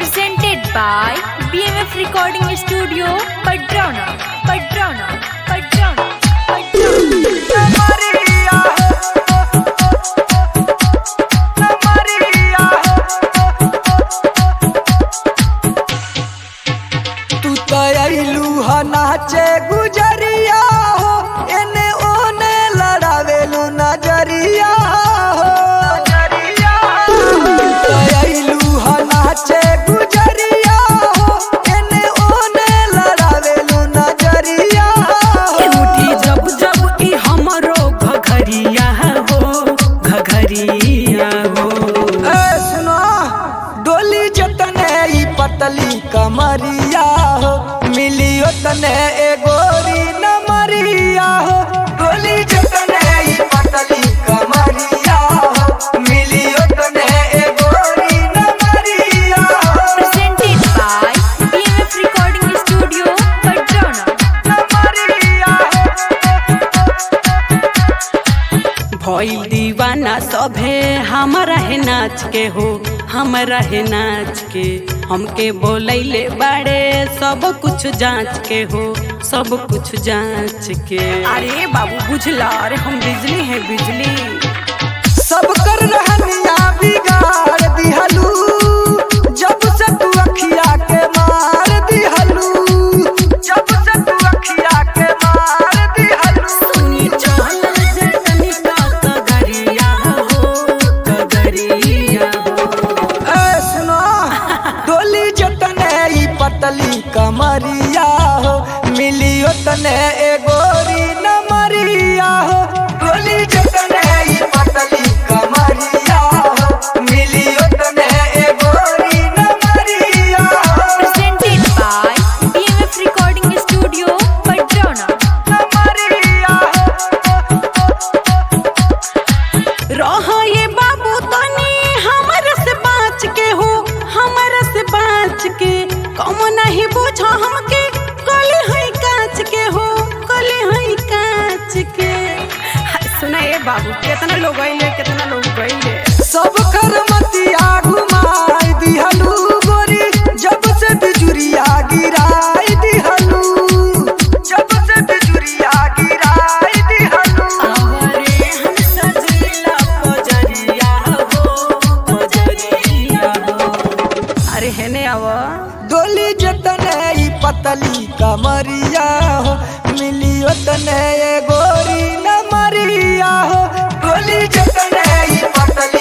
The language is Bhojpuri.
presented by BMF Recording Studio, Padrauna, Padrauna, Padrauna, तू तयलू ह नाचे गुजरिया हो एने ओने लड़ावेलू नजरिया हो तयलू ह नाचे गुजरिया हो एने ओने लड़ावेलू नजरिया उठी जब जब ई हमरो घघरिया हो घघरिया हो। ए सुनो डोली जतने ई पतली कमरिया हो मिलियो तने ए गोरी नमरिया हो डोली जतने ई पतली कमरिया हो मिलियो तने ए गोरी नमरिया हो presented by BMF Recording Studio, Padrauna. नमरिया भइल दीवाना सभे हमरा है नाच के हो हमरा है नाच के हमके बोलैले बाड़े सब कुछ जांच के हो सब कुछ जांच के। अरे बाबू बुझला अरे हम बिजली है बिजली। सब कर रहनिया बिगाड़ दिहलू जब से तू अखिया के मार दिहलू जब से तू अखिया के मार दिहलू सुनी चल जे तनिका कगरिया हो कगरिया हो। ए सुनो डोली जतने ई पतली कमरिया हो मिलियो तने ए गोरी नमरिया हो डोली जतने ई पतली कमरिया हो मिलियो तने ए गोरी नमरिया हो Presented by BMF Recording Studio, Padrauna. नमरिया रह ये बाबू तनी हमर से बाँच के हो हमर से बाँच के कम नहीं बुझो हमके कली है कांच के हो कली है कांच के। सुना ये बाबू कितना लोग गइले कितना लोग गइले। सब कर मतिया घुमाई दिहलू गोरी जब से बिजुरिया गिराई दिहलू जब से बिजुरिया गिराई दिहलू अरे हम सजीला पजरिया हो पजरिया हो। अरे हेने आवा डोली जतने ई पतली कमरिया हो मिलियो तने ए गोरी नमरिया हो डोली जतने ई पतली